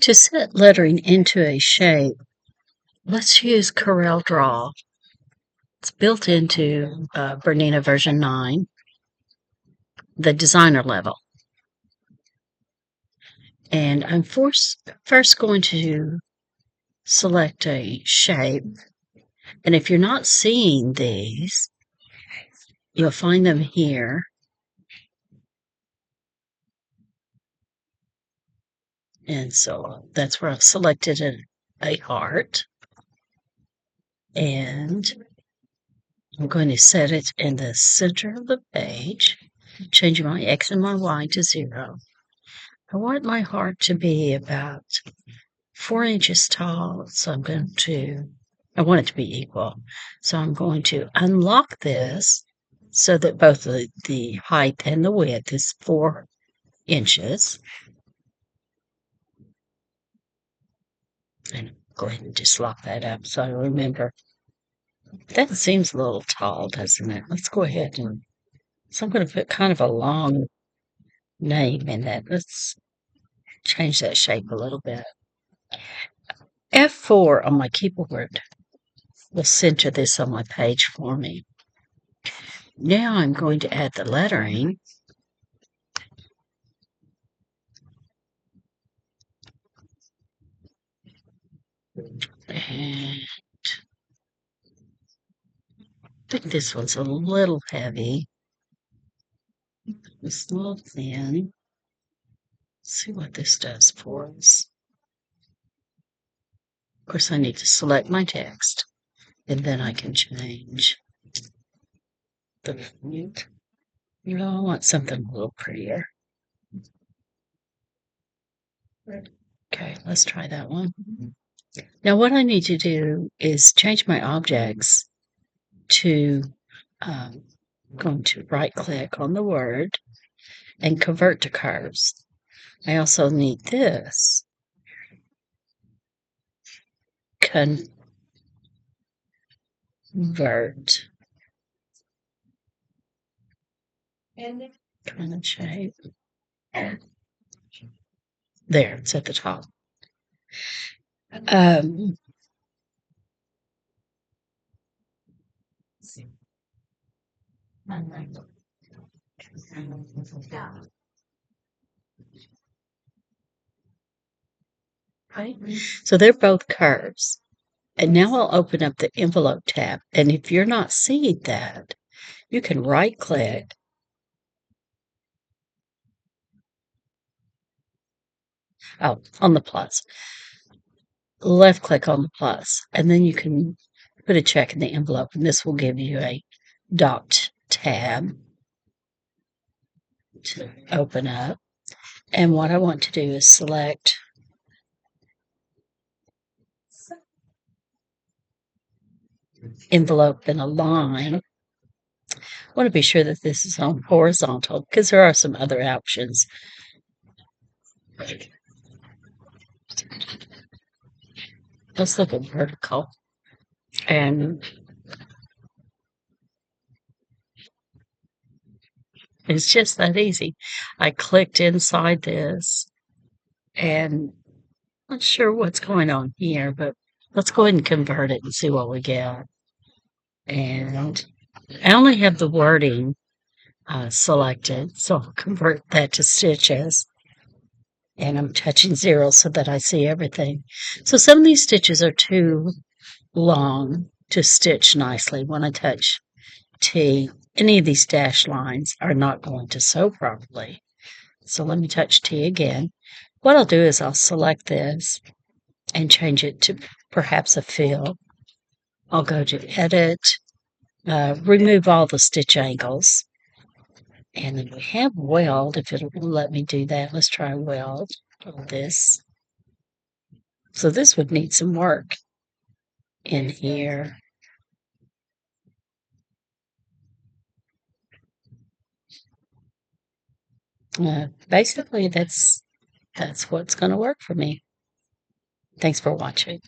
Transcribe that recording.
To set lettering into a shape, let's use CorelDraw. It's built into Bernina version 9, the designer level. And I'm first going to select a shape. And if you're not seeing these, you'll find them here. And so that's where I've selected a heart. And I'm going to set it in the center of the page, changing my X and my Y to 0. I want my heart to be about 4 inches tall, so I want it to be equal. So I'm going to unlock this so that both the height and the width is 4 inches. And go ahead and just lock that up so I remember. That seems a little tall, doesn't it? Let's go ahead so I'm going to put kind of a long name in that. Let's change that shape a little bit. F4 on my keyboard will center this on my page for me. Now I'm going to add the lettering. And I think this one's a little heavy. It's a little thin. Let's see what this does for us. Of course, I need to select my text, and then I can change the font. You know, I want something a little prettier. Okay, let's try that one. Now, what I need to do is change my objects to going to right click on the word and convert to curves. I also need this. Convert. Kind of shape. There, it's at the top. Right? So they're both curves. And now I'll open up the envelope tab. And if you're not seeing that, you can right click. Oh, on the plus. Left click on the plus, and then you can put a check in the envelope, and this will give you a docked tab to open up. And what I want to do is select envelope in a line. I want to be sure that this is on horizontal because there are some other options. Let's look at vertical. And it's just that easy. I clicked inside this and I'm not sure what's going on here, but let's go ahead and convert it and see what we get. And I only have the wording selected, so I'll convert that to stitches. And I'm touching 0 so that I see everything. So some of these stitches are too long to stitch nicely. When I touch T, any of these dashed lines are not going to sew properly. So let me touch T again. What I'll do is I'll select this and change it to perhaps a fill. I'll go to Edit, remove all the stitch angles. And then we have weld, if it'll let me do that. Let's try weld on this. So this would need some work in here. Basically, that's what's going to work for me. Thanks for watching.